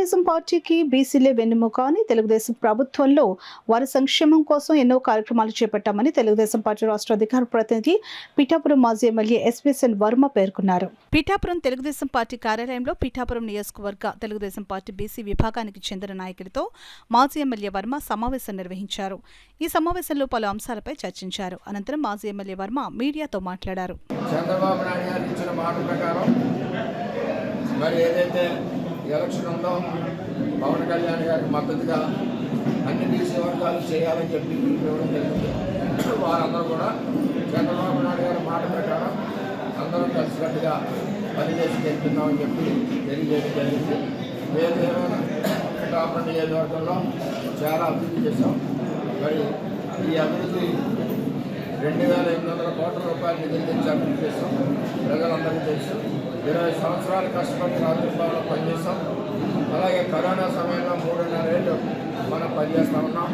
తెలుగుదేశం పార్టీకి బీసీలే వెన్నెముక అని, తెలుగుదేశం ప్రభుత్వంలో వారి సంక్షేమం కోసం ఎన్నో కార్యక్రమాలు చేపట్టామని తెలుగుదేశం పార్టీ రాష్ట్ర అధికార ప్రతినిధి పిఠాపురం మాజీ ఎమ్మెల్యే ఎస్విఎస్ఎన్ వర్మ పేర్కొన్నారు. పిఠాపురం తెలుగుదేశం పార్టీ కార్యాలయంలో పిఠాపురం నియోజకవర్గ తెలుగుదేశం పార్టీ బీసీ విభాగానికి చెందిన నాయకులతో మాజీ ఎమ్మెల్యే వర్మ సమావేశం నిర్వహించారు. ఈ సమావేశంలో పలు అంశాలపై చర్చించారు. అనంతరం మాజీ ఎమ్మెల్యే వర్మ మీడియాతో మాట్లాడారు. చంద్రబాబు నాయుడు గారు ఇచ్చిన మాట ప్రకారం మరి ఏదైతే ఎలక్షన్ ఉందో పవన్ కళ్యాణ్ గారికి మద్దతుగా అన్ని బీసీ వర్గాలు చేయాలని చెప్పి ఇవ్వడం జరిగింది. వారందరూ కూడా చంద్రబాబు నాయుడు గారి మాట ప్రకారం అందరూ కలిసికట్టుగా పనిచేసి వెళ్తున్నామని చెప్పి తెలియజేయడం జరిగింది. ఏదైనా పిఠాపురం నియోజకవర్గంలో చాలా అభివృద్ధి చేశాం. మరి ఈ అభివృద్ధి 2,800 కోట్ల రూపాయలు నిధులు తెచ్చి అభివృద్ధి చేస్తాం. ప్రజలందరికీ తెలుసు. 20 సంవత్సరాలు కష్టపడి రాజకీయాల్లో పనిచేస్తాం. అలాగే కరోనా సమయంలో 3.5 ఏళ్ళు మనం పనిచేస్తూ ఉన్నాం.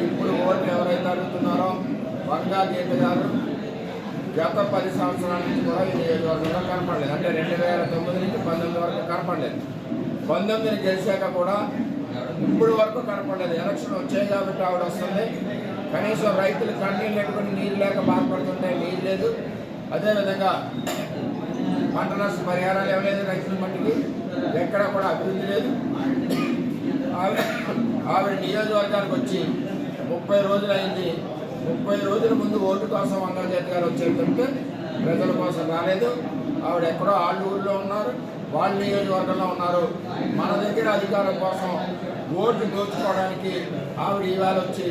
ఇప్పుడు ఓట్లు ఎవరైతే అడుగుతున్నారో వంగా గీత గారు గత 10 సంవత్సరాల నుంచి కూడా ఈ నియోజకవర్గంలో కనపడలేదు. అంటే 2009 నుంచి 19 వరకు కనపడలేదు. 19 గెలిచాక కూడా ఇప్పుడు వరకు కనపడలేదు. ఎలక్షన్ వచ్చాయి కాబట్టి ఆవిడ వస్తుంది. కనీసం రైతులు కన్నీళ్ళు పెట్టుకుని నీళ్ళు లేక బాధపడుతుంటే నీళ్ళు లేదు. అదేవిధంగా పంట నష్ట పరిహారాలు ఇవ్వలేదు. రైతుల మట్టికి ఎక్కడ కూడా అభివృద్ధి లేదు. ఆవిడ నియోజకవర్గానికి వచ్చి 30 రోజులు అయింది. 30 రోజుల ముందు ఓటు కోసం వంగజేతి గారు వచ్చేటంటే ప్రజల కోసం రాలేదు. ఆవిడ ఎక్కడో వాళ్ళ ఊళ్ళో ఉన్నారు, వాళ్ళ నియోజకవర్గంలో ఉన్నారు. మన దగ్గర అధికారం కోసం ఓటు దోచుకోవడానికి ఆవిడ ఇవాళ వచ్చి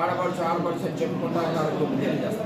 ఆడపడుచు అని చెప్పుకుంటా ఉన్నారు. తెలియజేస్తారు.